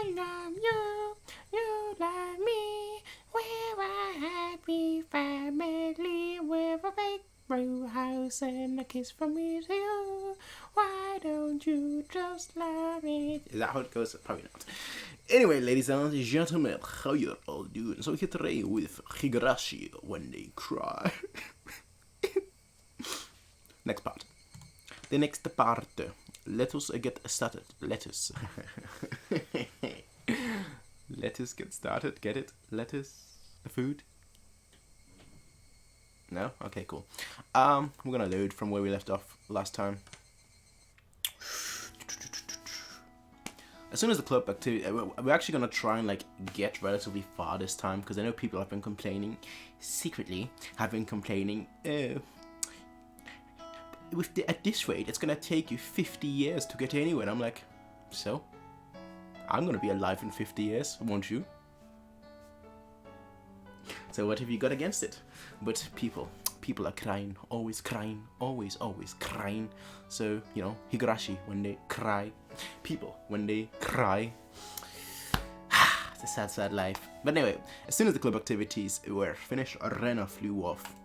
I love you, you love me. We're a happy family with a big brew house and a kiss from me to you. Why don't you just love me? Is that how it goes? Probably not. Anyway, ladies and gentlemen, how you all doing? So here today with Higurashi when they cry. Next part. The next part. Let us get started. Lettuce. Lettuce get started. Get it? Lettuce. The food. No? Okay, cool. We're gonna load from where we left off last time. As soon as the club activity, we're actually gonna try and like get relatively far this time because I know people have been complaining, secretly have been complaining. At this rate, it's gonna take you 50 years to get anywhere. And I'm like, so? I'm gonna be alive in 50 years, won't you? So what have you got against it? But people are crying, always crying, always crying. So, you know, Higurashi when they cry, people when they cry. It's a sad life. But anyway, as soon as the club activities were finished, Rena flew off.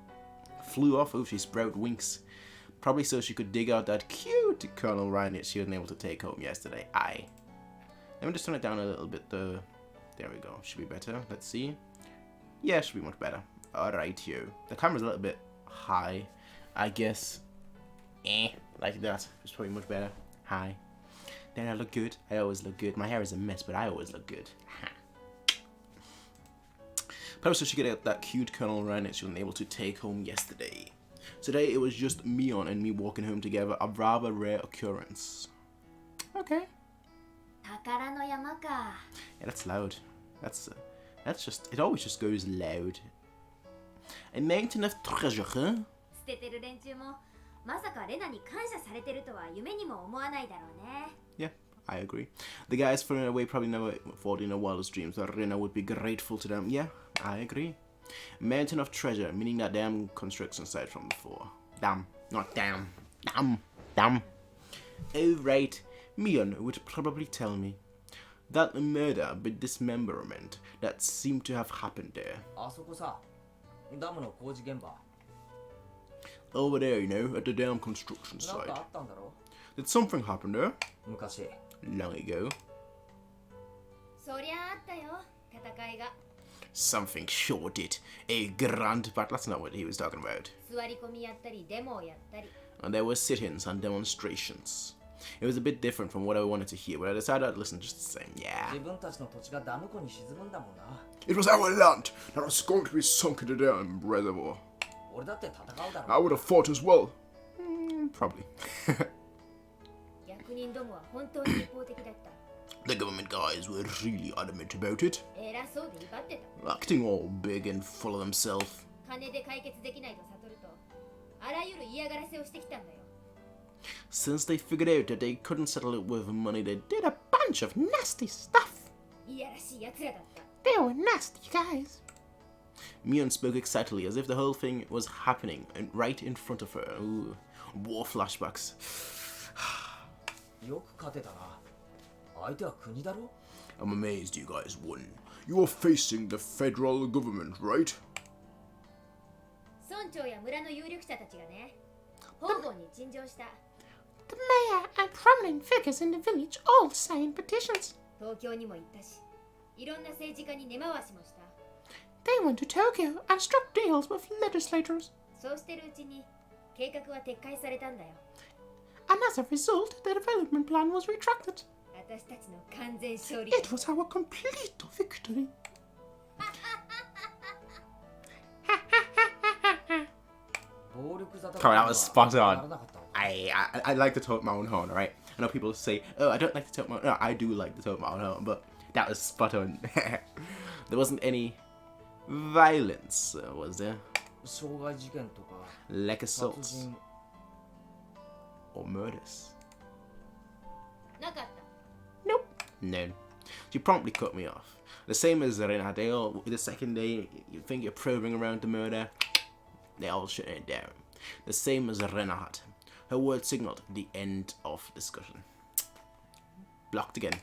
Oh, she sprout wings. Probably so she could dig out that cute Colonel Ryan she wasn't able to take home yesterday. Let me just turn it down a little bit. There we go. Should be better. Let's see. Yeah, should be much better. Alright, here. The camera's a little bit high. I guess. Like that. It's probably much better. High. Then I look good. I always look good. My hair is a mess, but I always look good. Probably so she could get that cute Colonel Ryan she wasn't able to take home yesterday. Today it was just Mion and me walking home together, a rather rare occurrence. Okay. Yeah, that's loud. That's just, it always just goes loud. A mountain of treasure, huh? Yeah, I agree. The guys far away probably never thought in their wildest dreams that Rena would be grateful to them. Yeah, I agree. Mountain of treasure, meaning that damn construction site from before. Damn, not damn. Damn. Oh right, Mion would probably tell me that murder by dismemberment that seemed to have happened there. Over there, you know, at the damn construction site. Did something happen there? Long ago. Something sure did. A grand battle. That's not what he was talking about. And there were sit-ins and demonstrations. It was a bit different from what I wanted to hear, but I decided I'd listen just the same. Yeah. It was our land that was going to be sunk into the damn reservoir. I would have fought as well. Probably. The government guys were really adamant about it. Acting all big and full of themselves. Since they figured out that they couldn't settle it with money, they did a bunch of nasty stuff. They were nasty guys. Mion spoke excitedly as if the whole thing was happening and right in front of her. Ooh, war flashbacks. I'm amazed you guys won. You are facing the federal government, right? The mayor and prominent figures in the village all signed petitions. They went to Tokyo and struck deals with legislators. And as a result, the development plan was retracted. It was our complete victory. Come on, that was spot on. I like to tote my own horn, alright? I know people say, oh, I don't like to tote my own. No, I do like to tote my own horn, but that was spot on. There wasn't any violence, was there? Like assaults. Or murders. Nope. No. She promptly cut me off. The same as Rena. They all, the second day you think you're probing around the murder, they all shut it down. The same as Renat. Her word signaled the end of discussion. Blocked again.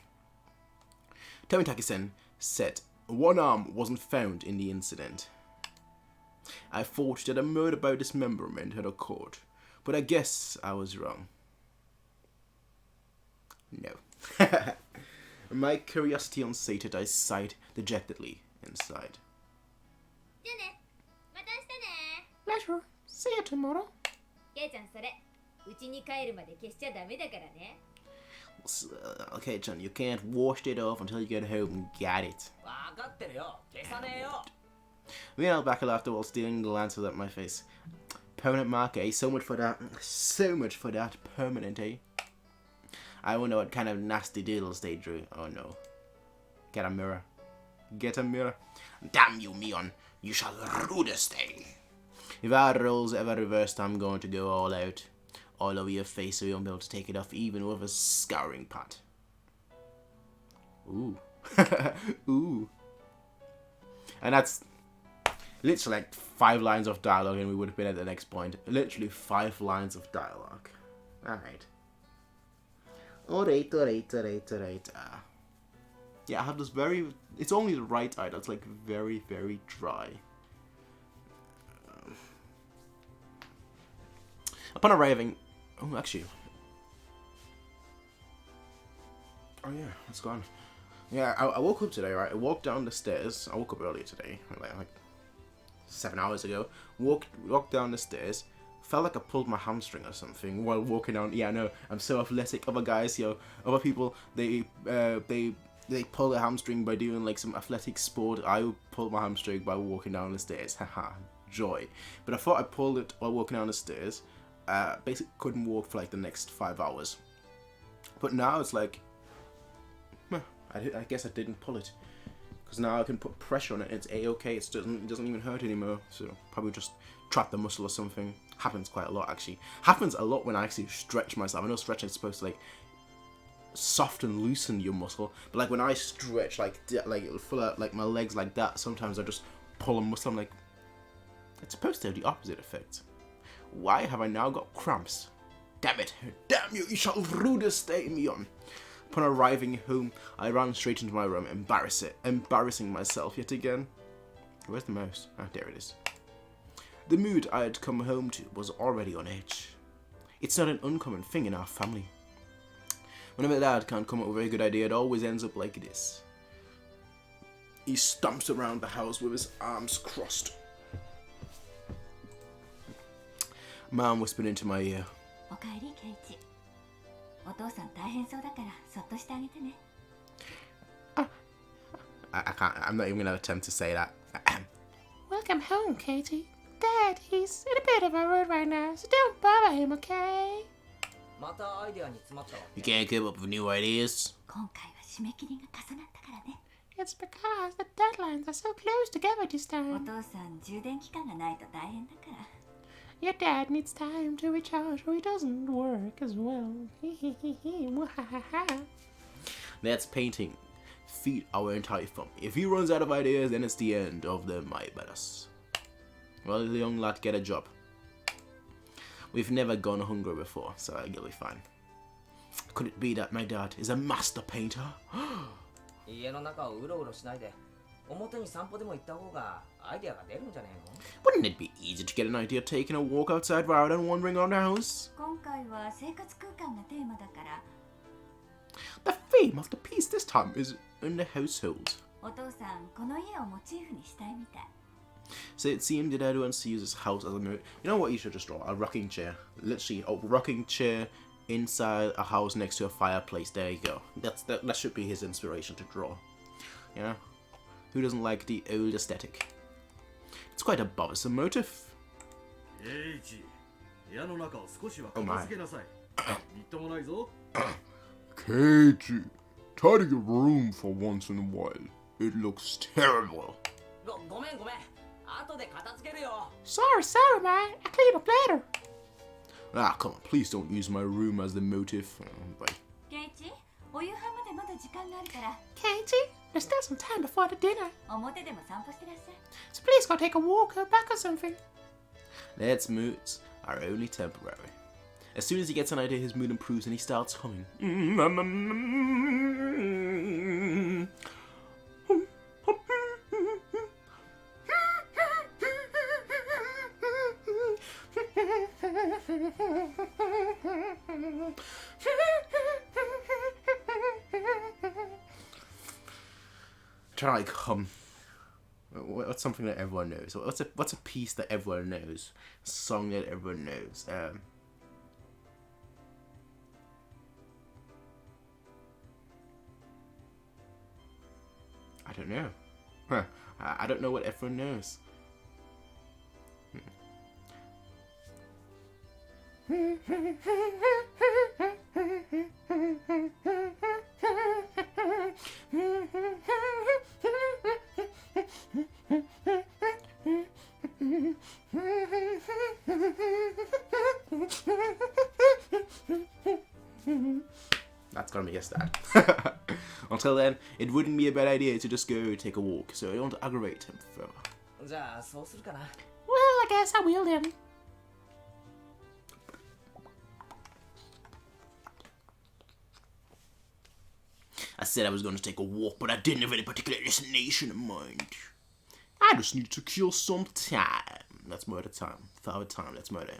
Tomitaki-sen said one arm wasn't found in the incident. I thought that a murder by dismemberment had occurred, but I guess I was wrong. No. My curiosity unsated, I sighed dejectedly inside. Pleasure. See you tomorrow. Okay, John, you can't wash it off until you get home and get it. Meanwhile, back after while stealing glances at my face. Permanent mark, eh? So much for that. So much for that. Permanent, eh? I wonder what kind of nasty doodles they drew. Oh no. Get a mirror. Get a mirror. Damn you, Mion. You shall rue this day. If our roles ever reversed, I'm going to go all out. All over your face so you won't be able to take it off even with a scouring pot. Ooh. Ooh. And that's literally like 5 lines of dialogue and we would have been at the next point. Literally 5 lines of dialogue. Alright. Alright. Yeah, I have this very... It's only the right eye that's like very, very dry. Upon arriving... Oh, actually... Oh yeah, it's gone. Yeah, I woke up today, right? I walked down the stairs. I woke up earlier today, like 7 hours ago. Walked down the stairs. Felt like I pulled my hamstring or something while walking down. Yeah, I know, I'm so athletic. Other guys, other people, they pull their hamstring by doing like some athletic sport. I pulled my hamstring by walking down the stairs. Haha, joy. But I thought I pulled it while walking down the stairs. Basically couldn't walk for like the next 5 hours. But now it's like, I guess I didn't pull it. Because now I can put pressure on it and it's a-okay. It doesn't even hurt anymore. So probably just trap the muscle or something. Happens quite a lot actually. Happens a lot when I actually stretch myself. I know stretching is supposed to like soften, loosen your muscle. But like when I stretch like full out like my legs like that, sometimes I just pull a muscle. I'm like, it's supposed to have the opposite effect. Why have I now got cramps? Damn it. Damn you, you shall rue this day, Mion. Upon arriving home, I ran straight into my room, embarrassing myself yet again. Where's the mouse? Ah, there it is. The mood I had come home to was already on edge. It's not an uncommon thing in our family. Whenever Dad can't come up with a good idea, it always ends up like this. He stomps around the house with his arms crossed. Mom whispered into my ear. I'm not even going to attempt to say that. Welcome home, Katie. Dad, he's in a bit of a mood right now, so don't bother him, okay? You can't come up with new ideas. It's because the deadlines are so close together this time. Your dad needs time to recharge or he doesn't work as well. That's painting. Feed our entire family. If he runs out of ideas, then it's the end of the Maibaras. Well, the young lad get a job. We've never gone hungry before, so you'll be fine. Could it be that my dad is a master painter? Wouldn't it be easy to get an idea taking a walk outside rather than wandering around the house? The theme of the piece this time is in the household. So it seemed that Dad wants to use his house as a mirror. You know what you should just draw? A rocking chair. Literally, a rocking chair inside a house next to a fireplace. There you go. That should be his inspiration to draw. Yeah? Who doesn't like the old aesthetic? It's quite a bothersome motif. Oh my. Katie, tidy your room for once in a while. It looks terrible. Sorry, man. I clean up later. Ah, come on. Please don't use my room as the motif. Katie, there's still some time before the dinner. So please go take a walk out back or something. Dad's moods are only temporary. As soon as he gets an idea, his mood improves and he starts humming. Try like what's something that everyone knows? What's a piece that everyone knows? A song that everyone knows? I don't know. Huh. I don't know what everyone knows. That's gonna be a stat. Until then, it wouldn't be a bad idea to just go take a walk, so I don't aggravate him further. Well, I guess I will then. I said I was going to take a walk, but I didn't have any particular destination in mind. I just needed to kill some time. That's murder time. If I had time, that's murder.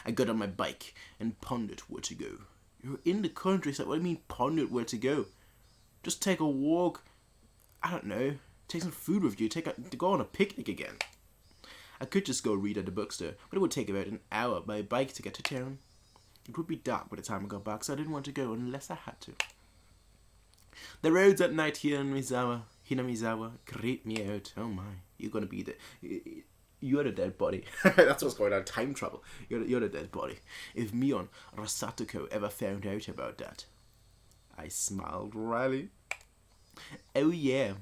I got on my bike and pondered where to go. You're in the countryside. What do you mean pondered where to go? Just take a walk. I don't know. Take some food with you. Go on a picnic again. I could just go read at the bookstore, but it would take about an hour by bike to get to town. It would be dark by the time I got back, so I didn't want to go unless I had to. The roads at night here in Hinamizawa creep me out. Oh my, you're gonna be you're the dead body. That's what's going on. Time travel. You're the dead body. If Mion or Satoko ever found out about that. I smiled wryly. Oh yeah.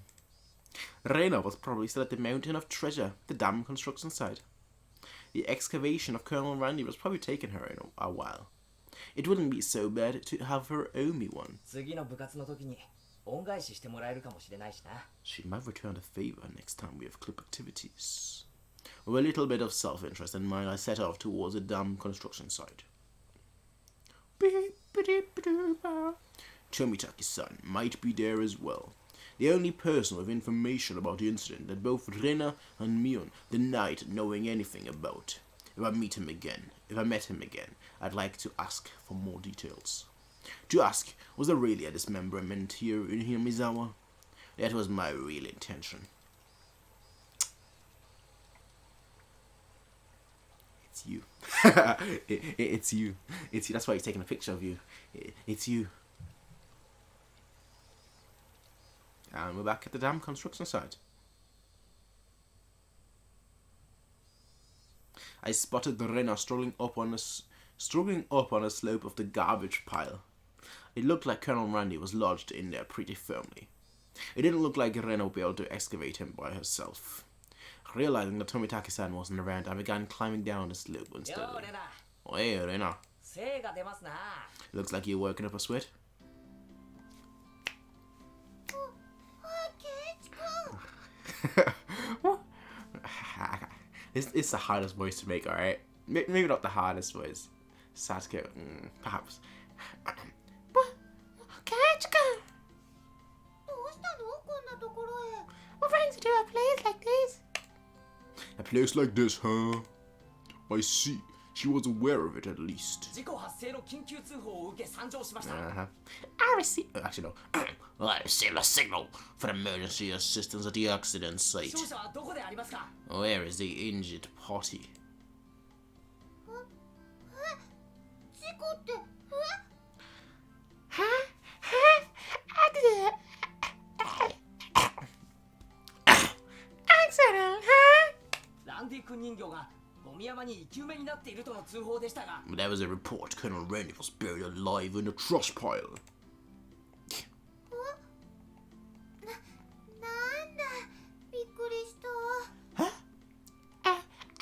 Reina was probably still at the Mountain of Treasure, the dam construction site. The excavation of Colonel Randy was probably taking her in a while. It wouldn't be so bad to have her owe me one. She might return the favor next time we have club activities. With a little bit of self-interest in mind, I set off towards the dam construction site. Tomitaki-san might be there as well. The only person with information about the incident that both Rena and Mion denied knowing anything about. If I met him again, I'd like to ask for more details. To ask, was there really a dismemberment here in Hinamizawa? That was my real intention. It's you. It's you. It's you. That's why he's taking a picture of you. It's you. And we're back at the dam construction site. I spotted the Rena struggling up on a slope of the garbage pile. It looked like Colonel Randy was lodged in there pretty firmly. It didn't look like Rena would be able to excavate him by herself. Realizing that Tomitaki-san wasn't around, I began climbing down the slope unsteadily. Oh, hey, Rena. Looks like you're working up a sweat. It's the hardest voice to make, alright? Maybe not the hardest voice. Sasuke, perhaps. What brings you to a place like this? A place like this, huh? I see. She was aware of it at least. I received... Actually, no. I received a signal for emergency assistance at the accident site. Where is the injured party? Accident, huh? There was a report Colonel Randy was buried alive in a trash pile. Huh?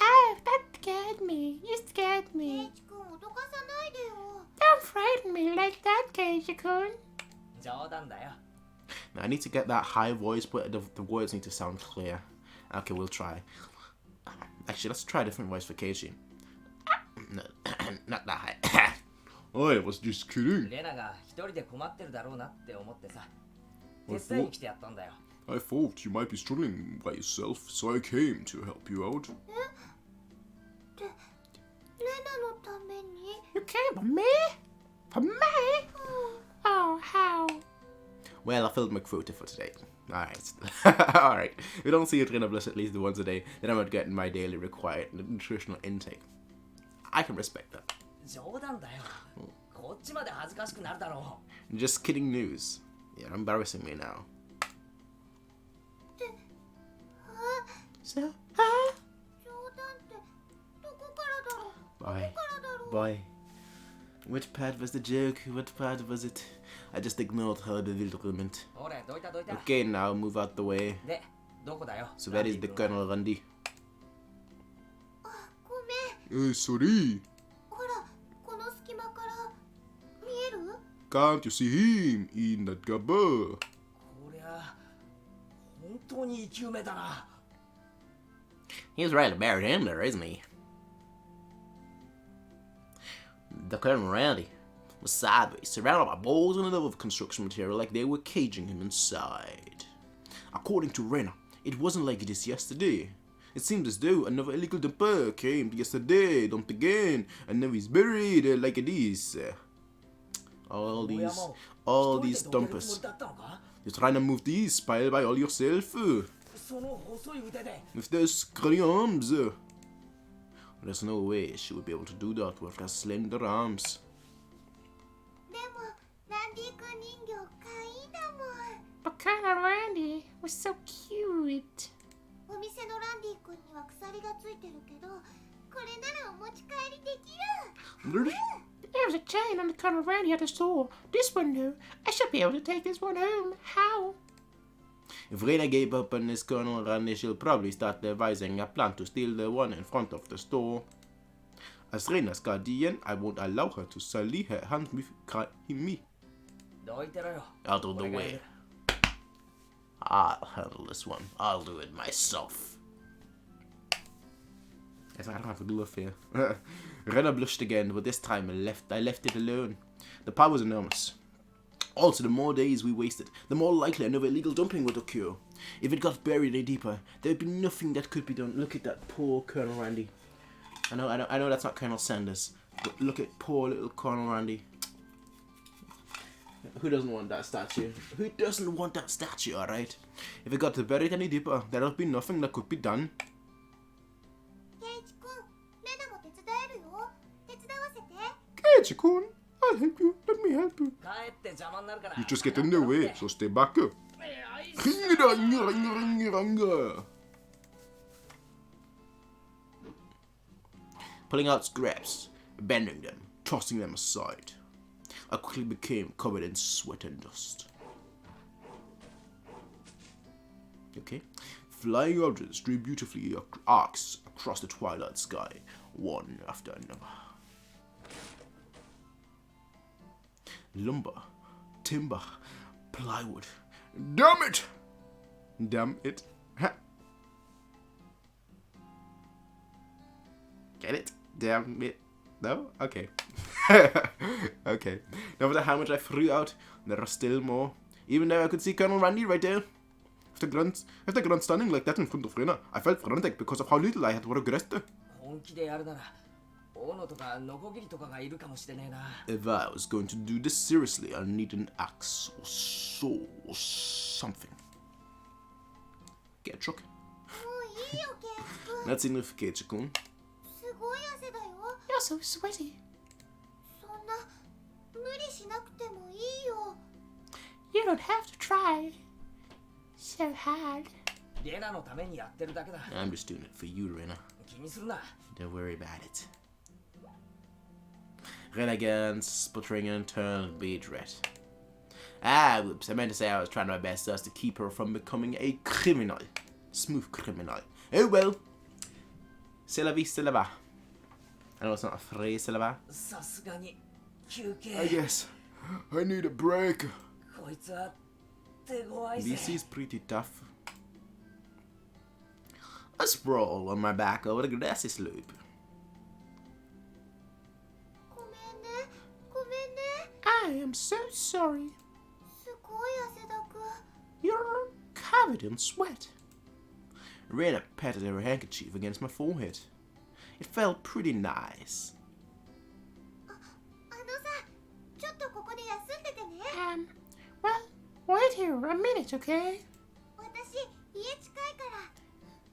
Oh, that scared me. You scared me. Don't frighten me like that, Keiji-kun. Now, I need to get that high voice, but the words need to sound clear. Okay, we'll try. Actually, let's try a different voice for Keiji. No, not that high. I was just kidding. I thought you might be struggling by yourself, so I came to help you out. For me? For me? Oh, how? Well, I filled my quota for today. Alright. Alright. If you don't see Adrenablush at least once a day, then I'm not getting my daily required nutritional intake. I can respect that. Just kidding news. You're embarrassing me now. So, Boy. Which part was the joke? What part was it? I just ignored her bewilderment. Okay, now move out the way. So where is the Colonel Randy? Sorry. Can't you see him in that gabber? He's right about him there, isn't he? The Colonel Randy was sideways, surrounded by balls and another construction material like they were caging him inside. According to Rena, it wasn't like it is yesterday. It seemed as though another illegal dumper came yesterday, dumped again, and now he's buried like it is. All these dumpers. You're trying to move these pile by all yourself. With those scrawny arms. There's no way she would be able to do that with her slender arms. But Colonel Randy was so cute. There's a chain on the Colonel Randy at the store. This one, though. I should be able to take this one home. How? If Rena gave up on this Colonel Randy, she'll probably start devising a plan to steal the one in front of the store. As Rena's guardian, I won't allow her to sully her hands with me. Out of the way. I'll handle this one. I'll do it myself. Yes, I don't have to do a fear. Rena blushed again, but this time I left it alone. The power was enormous. Also, the more days we wasted, the more likely another illegal dumping would occur. If it got buried any deeper, there would be nothing that could be done. Look at that poor Colonel Randy. I know that's not Colonel Sanders, but look at poor little Colonel Randy. Who doesn't want that statue? Who doesn't want that statue, alright? If it got buried any deeper, there would be nothing that could be done. Keiichi-kun, I'll help you. Let me help you. You just get in the way, so stay back up. Pulling out scraps, bending them, tossing them aside. I quickly became covered in sweat and dust. Okay. Flying objects stream beautifully arcs across the twilight sky, one after another. Lumber, timber, plywood. Damn it! Damn it. Ha. Get it? Damn it. No? Okay. Okay. No matter how much I threw out, there are still more. Even though I could see Colonel Randy right there. After grunt standing like that in front of Rena, I felt frantic because of how little I had progressed. If I was going to do this seriously, I'll need an axe or saw or something. Get a truck. That's enough, Keiichi-kun. You're so sweaty. You don't have to try so hard. I'm just doing it for you, Rena. Don't worry about it. Rena again, sputtering and turned beige red. Ah, whoops, I meant to say I was trying my best so as to keep her from becoming a criminal. Smooth criminal. Oh well. C'est la vie, c'est la va. I know it's not a phrase, c'est la va. I guess I need a break. This is pretty tough. I sprawl on my back over the grassy slope. I am so sorry. You're covered in sweat. Rena patted her handkerchief against my forehead. It felt pretty nice. here a minute, okay?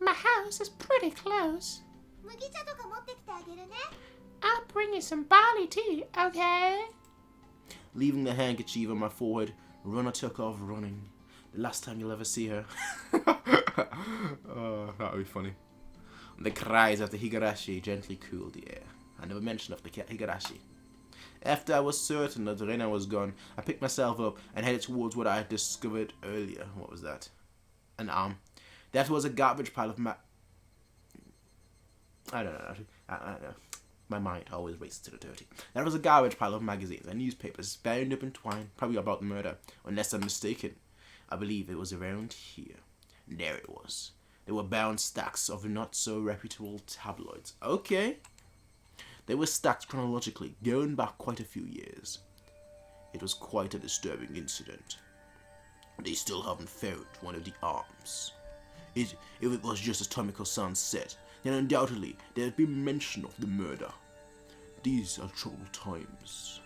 My house is pretty close. I'll bring you some barley tea, okay? Leaving the handkerchief on my forehead, Rona took off running. The last time you'll ever see her. Oh, that would be funny. The cries of the Higurashi gently cooled the air. I never mentioned of the Higurashi. After I was certain that Rena was gone, I picked myself up and headed towards what I had discovered earlier. What was that? An arm. That was a garbage pile of I don't know. My mind always races to the dirty. That was a garbage pile of magazines and newspapers, bound up in twine, probably about the murder, unless I'm mistaken. I believe it was around here. There it was. There were bound stacks of not-so-reputable tabloids. Okay. They were stacked chronologically, going back quite a few years. It was quite a disturbing incident. They still haven't found one of the arms. If it was just as Tomiko-san said, then undoubtedly there had been mention of the murder. These are troubled times.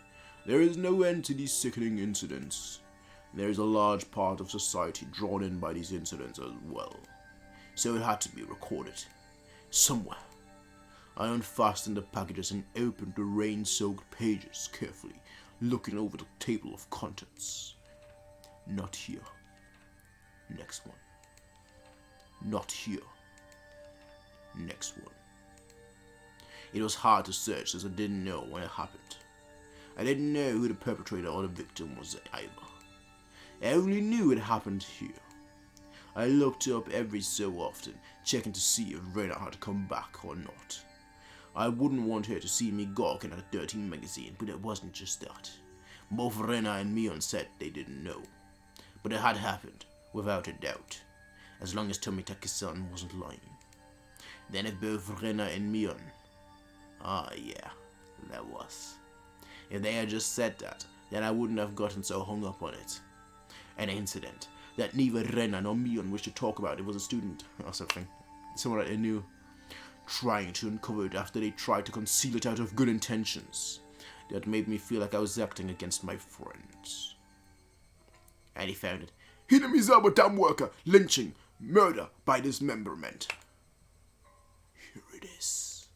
There is no end to these sickening incidents. There is a large part of society drawn in by these incidents as well. So it had to be recorded. Somewhere. I unfastened the packages and opened the rain-soaked pages carefully, looking over the table of contents. Not here. Next one. Not here. Next one. It was hard to search as I didn't know when it happened. I didn't know who the perpetrator or the victim was either. I only knew it happened here. I looked up every so often, checking to see if Rena had come back or not. I wouldn't want her to see me gawking at a dirty magazine, but it wasn't just that. Both Rena and Mion said they didn't know. But it had happened, without a doubt, as long as Tomitaki-san wasn't lying. Then if both Rena and Mion... yeah, that was. If they had just said that, then I wouldn't have gotten so hung up on it. An incident that neither Rena nor Mion wished to talk about. It was a student or something. Someone that they knew. Trying to uncover it after they tried to conceal it out of good intentions. That made me feel like I was acting against my friends. And he found it. Hinamizawa dam worker, lynching, murder by dismemberment. Here it is.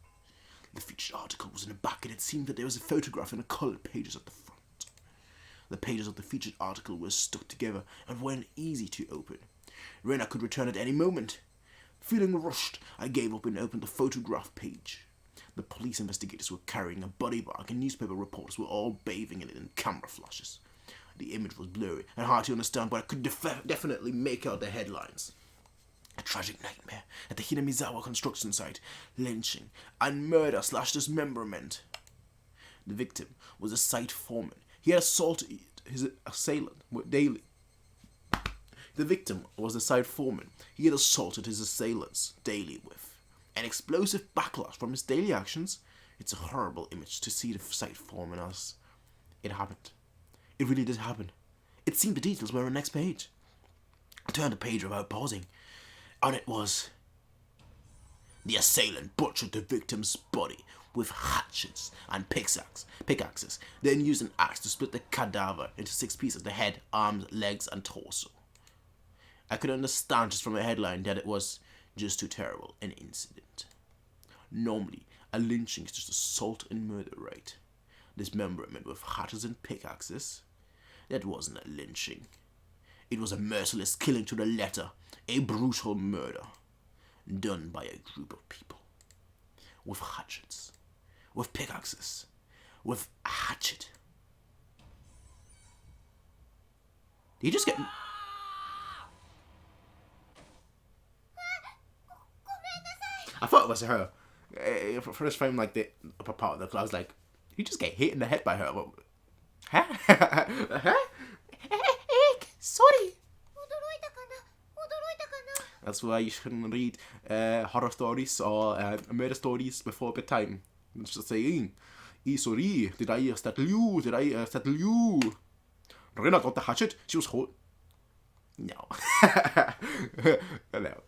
The featured article was in the back and it seemed that there was a photograph in the colored pages at the front. The pages of the featured article were stuck together and weren't easy to open. Rena could return at any moment. Feeling rushed, I gave up and opened the photograph page. The police investigators were carrying a body bag and newspaper reporters were all bathing in it in camera flashes. The image was blurry and hard to understand, but I could definitely make out the headlines. A tragic nightmare at the Hinamizawa construction site. Lynching and murder / dismemberment. The victim was a site foreman. He had assaulted his assailant daily. The victim was the site foreman. He had assaulted his assailants daily with an explosive backlash from his daily actions. It's a horrible image to see the site foreman as it happened. It really did happen. It seemed the details were on the next page. I turned the page without pausing. On it was... The assailant butchered the victim's body with hatchets and pickaxes, then used an axe to split the cadaver into 6 pieces, the head, arms, legs, and torso. I could understand just from a headline that it was just too terrible an incident. Normally, a lynching is just assault and murder, right? Dismemberment with hatchets and pickaxes? That wasn't a lynching. It was a merciless killing to the letter, a brutal murder, done by a group of people. With hatchets, with pickaxes, with a hatchet. Did you just get... I thought it was her. First frame, like the upper part of the cloud, I was like, you just get hit in the head by her. Huh? Huh? Sorry. That's why you shouldn't read horror stories or murder stories before bedtime. It's just saying, sorry, did I startle you? Did I startle you? Rena got the hatchet. She was hot. No. No.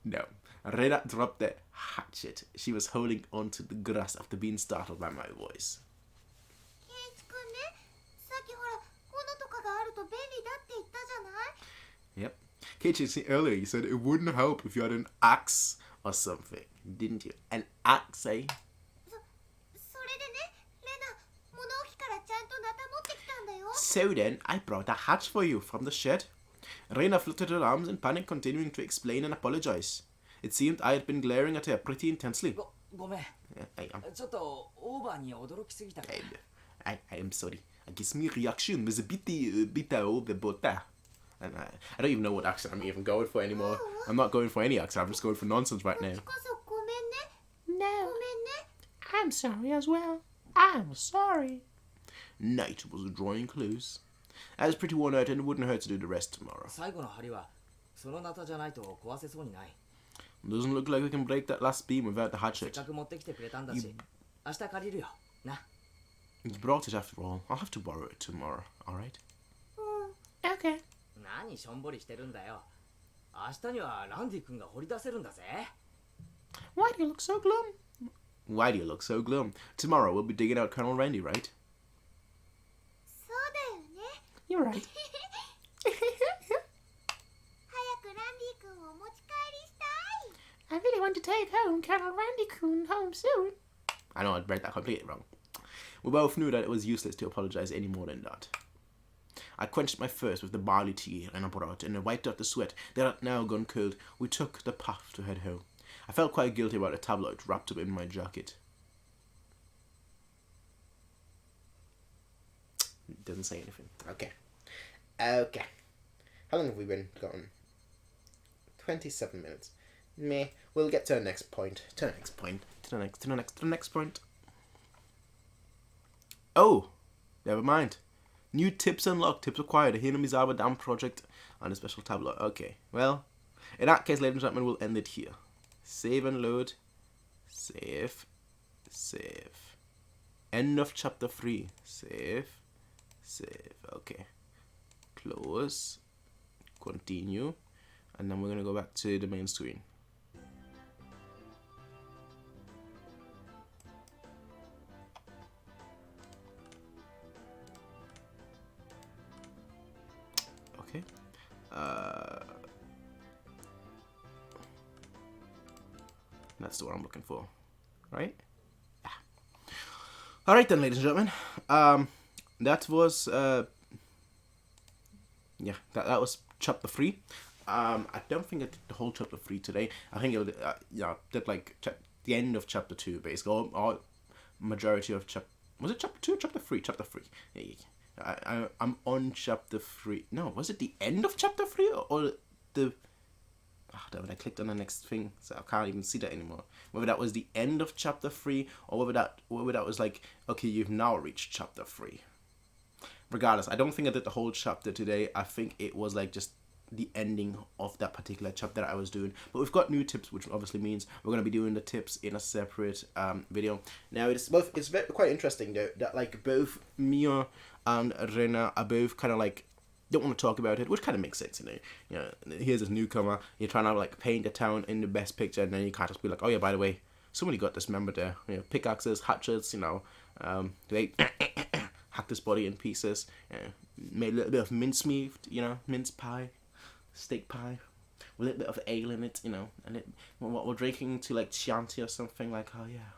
No. Rena dropped the hatchet. She was holding onto the grass after being startled by my voice. KJC, earlier you said it wouldn't help if you had an axe or something, didn't you? An axe, eh? So then, I brought a hat for you from the shed. Reina fluttered her arms in panic, continuing to explain and apologize. It seemed I had been glaring at her pretty intensely. I am sorry. I guess my reaction was a bit over butter. And I don't even know what accent I'm even going for anymore. I'm not going for any accent, I'm just going for nonsense right now. No, I'm sorry as well. I'm sorry. Night was drawing close. I was pretty worn out and it wouldn't hurt to do the rest tomorrow. Doesn't look like we can break that last beam without the hatchet. You brought it after all. I'll have to borrow it tomorrow, alright? Okay. Why do you look so glum? Why do you look so glum? Tomorrow we'll be digging out Colonel Randy, right? You're right. I really want to take home Colonel Randy-kun home soon. I know I read that completely wrong. We both knew that it was useless to apologize any more than that. I quenched my thirst with the barley tea and I brought and I wiped out the sweat that had now gone cold. We took the path to head home. I felt quite guilty about the tabloid wrapped up in my jacket. Doesn't say anything. Okay. How long have we been gone? 27 minutes. Meh. We'll get to the next point. To the next point. Oh! Never mind. New tips unlocked. Tips acquired. A Hinamizawa Dam project and a special tablet. Okay. Well, in that case, ladies and gentlemen, we'll end it here. Save and load. Save. End of chapter 3. Save. Okay. Close. Continue. And then we're going to go back to the main screen. Okay. That's the one I'm looking for. Right? Yeah. Alright then, ladies and gentlemen. That was that was chapter 3. I don't think I did the whole chapter 3 today. I think it did like the end of chapter 2 basically. All majority of was it chapter 2 or chapter 3? Chapter 3. Yeah. I'm on chapter 3. No, was it the end of chapter 3 or the? Damn it, I clicked on the next thing, so I can't even see that anymore. Whether that was the end of chapter 3 or whether that was like, okay, you've now reached chapter 3. Regardless, I don't think I did the whole chapter today. I think it was like just the ending of that particular chapter that I was doing. But we've got new tips, which obviously means we're going to be doing the tips in a separate video. Now, it's quite interesting though, that like both Mia and Rena are both kind of like don't want to talk about it, which kind of makes sense, you know. Here's this newcomer, you're trying to like paint the town in the best picture, and then you can't just be like, oh yeah, by the way, somebody got dismembered there. You know, pickaxes, hatchets, you know, they hacked his body in pieces, made a little bit of mincemeat, you know, mince pie, steak pie, with a little bit of ale in it, you know, and what we're drinking to like Chianti or something, like, oh yeah,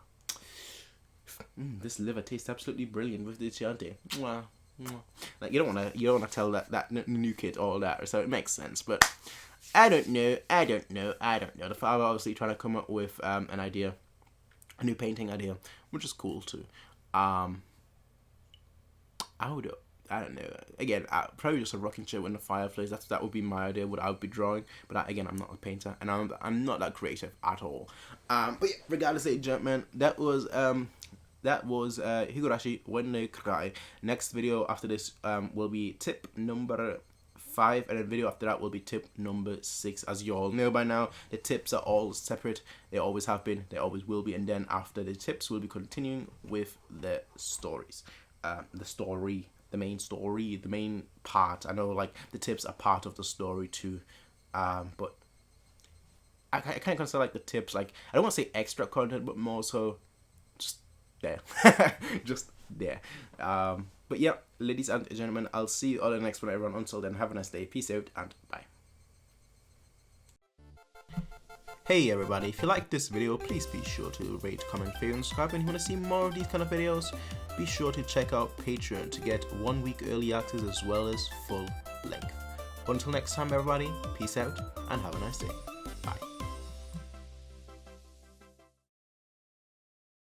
this liver tastes absolutely brilliant with the Chianti. Mwah. Like you don't wanna tell that new kid all that, so it makes sense. But I don't know. The father obviously trying to come up with an idea, a new painting idea, which is cool too. I don't know. Again, probably just a rocking chair in the fireplace. That would be my idea. What I would be drawing. But again, I'm not a painter, and I'm not that creative at all. But yeah, regardless, ladies and gentlemen, that was Higurashi When They Cry. Next video after this will be tip number 5, and the video after that will be tip number 6. As you all know by now, the tips are all separate. They always have been, they always will be, and then after the tips we'll be continuing with the stories. The main story, the main part. I know like the tips are part of the story too, but I kind of consider like the tips, like I don't want to say extra content, but more so just there. Just there. But yeah, ladies and gentlemen, I'll see you all in the next one, everyone. Until then, have a nice day, peace out, and bye. Hey everybody, if you like this video, please be sure to rate, comment, favorite, and subscribe. And if you want to see more of these kind of videos, be sure to check out Patreon to get 1 week early access as well as full length. Until next time everybody, peace out and have a nice day.